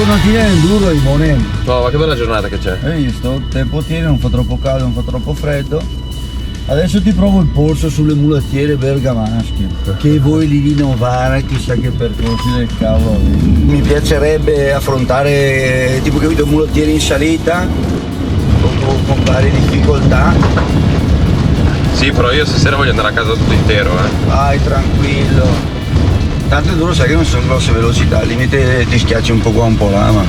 giornatina enduro Rimone. No, ma che bella giornata che c'è. Hai visto? Tempo tiene, non fa troppo caldo, non fa troppo freddo. Adesso ti provo il polso sulle mulattiere bergamasche, che vuoi lì di Novara, chissà che percorsi del cavolo. Mi piacerebbe affrontare tipo capito mulattiere in salita con varie difficoltà. Sì, però io stasera voglio andare a casa tutto intero, Vai tranquillo. Tanto enduro sai che non sono grosse velocità, al limite ti schiacci un po' qua un po' là, ma.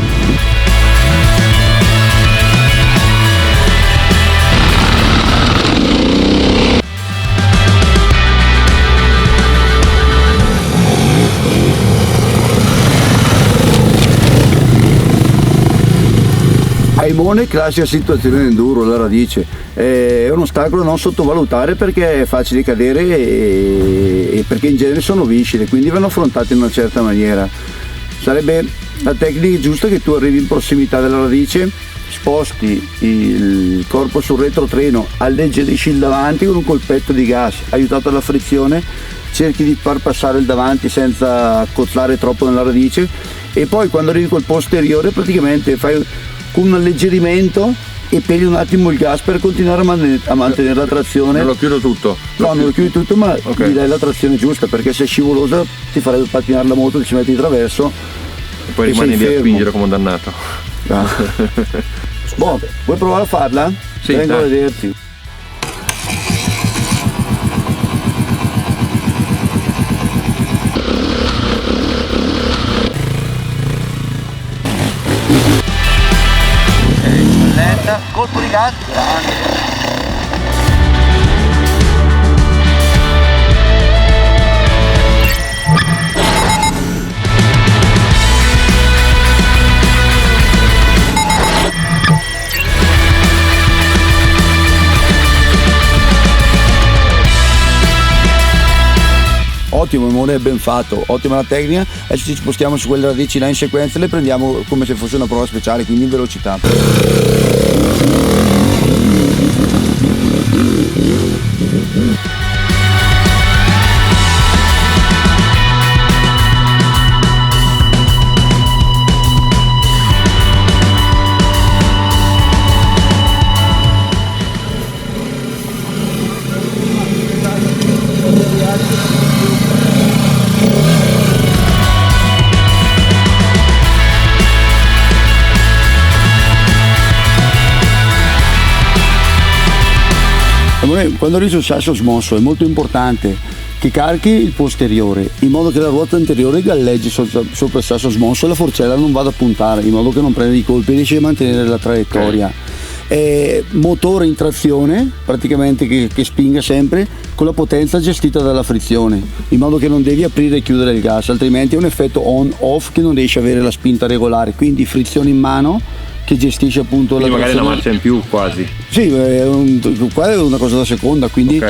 Aimone, classica situazione in enduro, la radice. È un ostacolo da non sottovalutare perché è facile cadere e perché in genere sono viscide, quindi vanno affrontate in una certa maniera. Sarebbe la tecnica giusta che tu arrivi in prossimità della radice, sposti il corpo sul retrotreno, alleggerisci il davanti con un colpetto di gas, aiutato dalla frizione, cerchi di far passare il davanti senza cozzare troppo nella radice e poi quando arrivi col posteriore praticamente fai un alleggerimento e peli un attimo il gas per continuare a mantenere la trazione. Non lo chiudo tutto? No, non lo chiudi tutto, ma gli dai la trazione giusta, perché se è scivolosa ti farebbe pattinare la moto, ti ci metti di traverso e poi rimani lì a spingere come un dannato. Boh, vuoi provare a farla? Sì, vengo a vederti. Colpo di gas grande. Ottimo, Imone, ben fatto, ottima la tecnica. Adesso ci spostiamo su quelle radici là in sequenza e le prendiamo come se fosse una prova speciale, quindi in velocità. Quando arrivi sul sasso smosso è molto importante che carichi il posteriore in modo che la ruota anteriore galleggi sopra il sasso smosso e la forcella non vada a puntare, in modo che non prenda i colpi e riesci a mantenere la traiettoria. Motore in trazione praticamente che spinga sempre con la potenza gestita dalla frizione, in modo che non devi aprire e chiudere il gas, altrimenti è un effetto on-off che non riesci a avere la spinta regolare, quindi frizione in mano che gestisce appunto quindi la magari una marcia in più quasi. Sì, qua è una cosa da seconda, quindi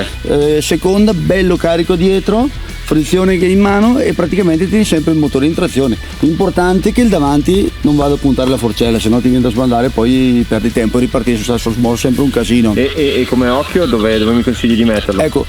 seconda, bello carico dietro, frizione che in mano e praticamente tieni sempre il motore in trazione. L'importante è che il davanti non vada a puntare la forcella, se no ti viene da sbandare e poi perdi tempo e ripartire su sasso smosso, sempre un casino. E come occhio dove mi consigli di metterlo? Ecco,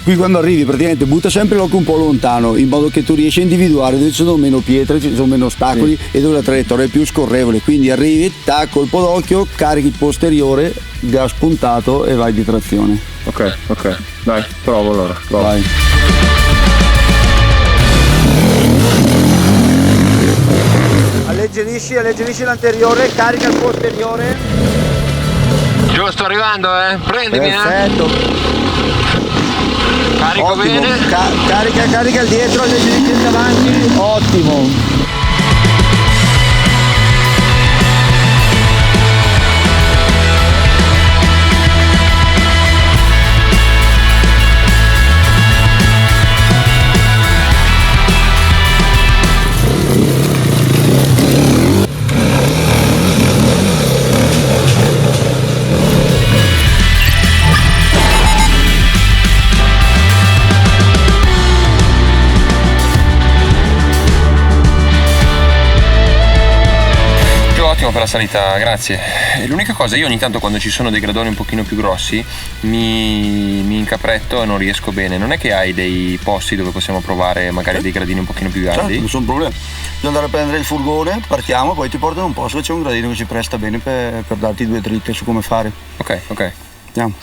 qui quando arrivi praticamente butta sempre l'occhio un po' lontano, in modo che tu riesci a individuare dove ci sono meno pietre, ci sono meno ostacoli e dove la traiettoria è più scorrevole, quindi arrivi, tac, colpo d'occhio, carichi il posteriore, gas puntato e vai di trazione. Ok, dai, provo allora. Vai. Alleggerisci l'anteriore, carica il posteriore. Giù, sto arrivando, prendimi. Perfetto. Carico. Ottimo. Bene. Carica il dietro, alleggerisci il davanti. Ottimo. ottimo per la sanità, grazie. L'unica cosa, io ogni tanto quando ci sono dei gradoni un pochino più grossi mi incapretto e non riesco bene. Non è che hai dei posti dove possiamo provare magari dei gradini un pochino più grandi? Certo, non sono problemi. Bisogna andare a prendere il furgone, partiamo, poi ti portano un posto dove c'è un gradino che ci presta bene per darti 2 dritte su come fare. Ok. Andiamo.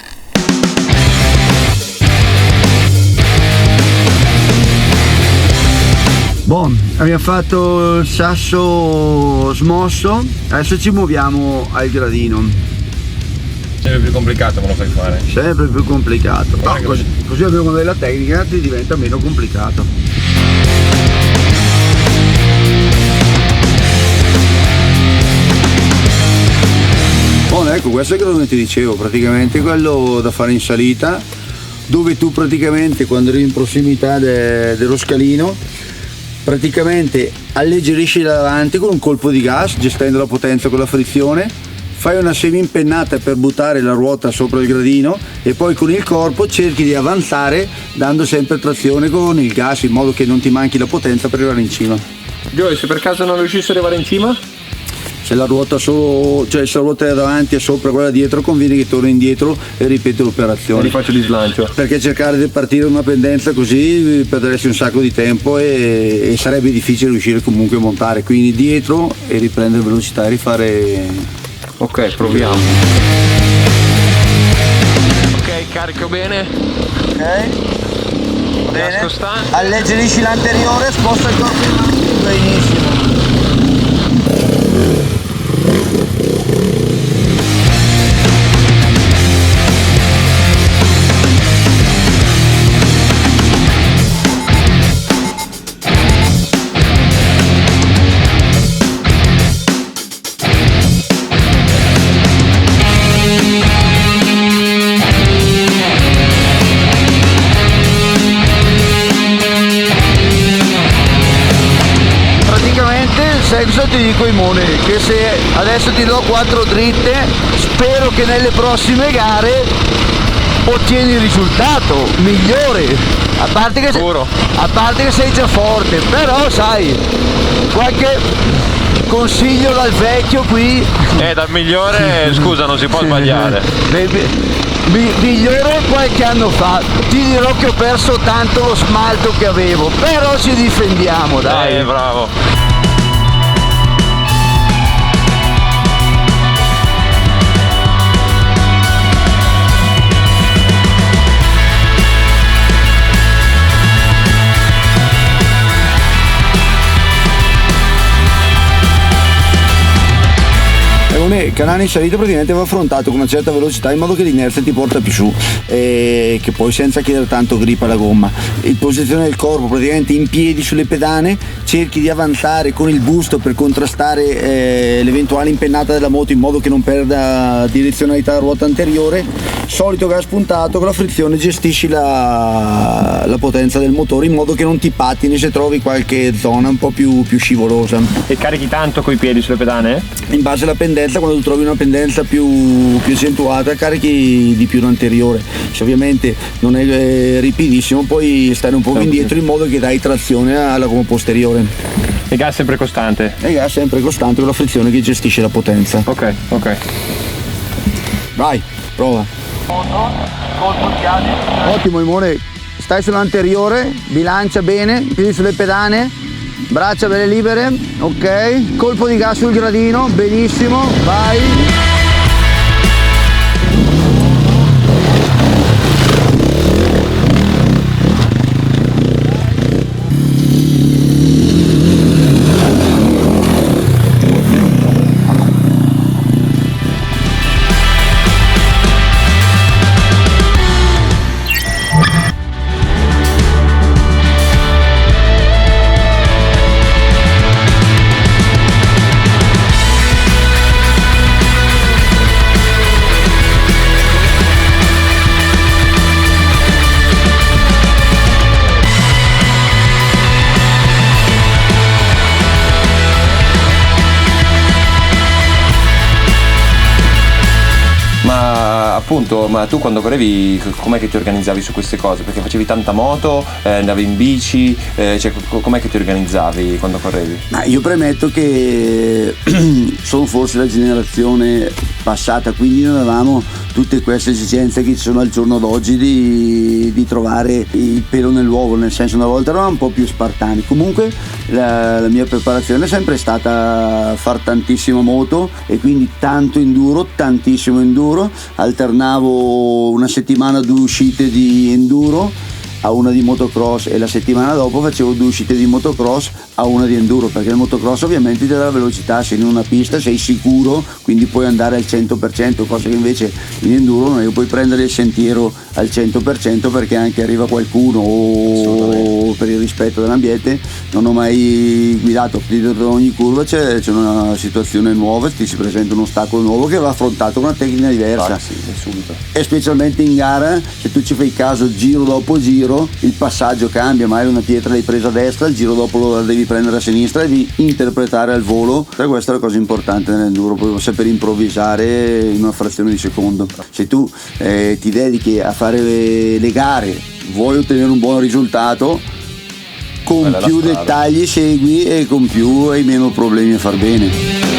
Buon, abbiamo fatto il sasso smosso, adesso ci muoviamo al gradino. Sempre più complicato me lo fai fare. Sempre più complicato. No, così abbiamo della tecnica, ti diventa meno complicato. Buon, ecco, questo è quello che ti dicevo, praticamente quello da fare in salita, dove tu praticamente quando arrivi in prossimità dello scalino praticamente alleggerisci davanti con un colpo di gas, gestendo la potenza con la frizione, fai una semi-impennata per buttare la ruota sopra il gradino e poi con il corpo cerchi di avanzare dando sempre trazione con il gas in modo che non ti manchi la potenza per arrivare in cima. Joey, se per caso non riuscissi ad arrivare in cima? Se la ruota se la ruota è davanti e sopra quella dietro, conviene che torni indietro e ripeti l'operazione. Rifaccio di slancio. Perché cercare di partire una pendenza così perderesti un sacco di tempo e sarebbe difficile riuscire comunque a montare. Quindi dietro e riprendere velocità e rifare. Ok, proviamo. Ok, carico bene. Ok. Bene. Costante. Alleggerisci l'anteriore, sposta il corpo in avanti. Benissimo. Cosa ti dico Imone? Che se adesso ti do 4 dritte, spero che nelle prossime gare ottieni il risultato migliore, a parte che sei già forte, però sai, qualche consiglio dal vecchio qui. Dal migliore scusa, non si può sbagliare. Migliore qualche anno fa. Ti dirò che ho perso tanto lo smalto che avevo, però ci difendiamo, dai. Bravo. Canale in salita praticamente va affrontato con una certa velocità in modo che l'inerzia ti porta più su e che poi senza chiedere tanto grip alla gomma. In posizione del corpo praticamente in piedi sulle pedane, cerchi di avanzare con il busto per contrastare l'eventuale impennata della moto in modo che non perda direzionalità la ruota anteriore. Solito gas puntato, con la frizione gestisci la potenza del motore in modo che non ti pattini se trovi qualche zona un po' più scivolosa. E carichi tanto coi piedi sulle pedane? In base alla pendenza, quando tu trovi una pendenza più accentuata carichi di più l'anteriore. Se ovviamente non è ripidissimo puoi stare un po' indietro in modo che dai trazione alla gomma posteriore. E gas sempre costante? E gas sempre costante con la frizione che gestisce la potenza. Ok. Vai, prova. Ottimo Imone, stai sull'anteriore, bilancia bene, piedi sulle pedane, braccia belle libere, ok, colpo di gas sul gradino, benissimo, vai. appunto, ma tu quando correvi com'è che ti organizzavi su queste cose? Perché facevi tanta moto, andavi in bici, cioè com'è che ti organizzavi quando correvi? Ma io premetto che sono forse la generazione passata, quindi non avevamo tutte queste esigenze che ci sono al giorno d'oggi di trovare il pelo nell'uovo, nel senso, una volta eravamo un po' più spartani. Comunque la mia preparazione è sempre stata far tantissima moto e quindi tanto enduro, tantissimo enduro. Alternavo una settimana 2 uscite di enduro a una di motocross e la settimana dopo facevo 2 uscite di motocross a una di enduro, perché il motocross ovviamente ti dà la velocità, sei in una pista, sei sicuro, quindi puoi andare al 100%, cosa che invece in enduro non è che puoi prendere il sentiero al 100% perché anche arriva qualcuno o per il rispetto dell'ambiente. Non ho mai guidato, dietro ogni curva c'è una situazione nuova, ti si presenta un ostacolo nuovo che va affrontato con una tecnica diversa. Subito. E specialmente in gara, se tu ci fai caso giro dopo giro, il passaggio cambia, magari una pietra l'hai presa a destra, il giro dopo lo devi prendere a sinistra e devi interpretare al volo. Per questa è la cosa importante nell'enduro, poi saper improvvisare in una frazione di secondo. Se tu ti dedichi a fare le gare, vuoi ottenere un buon risultato, con più dettagli segui e con più hai meno problemi a far bene.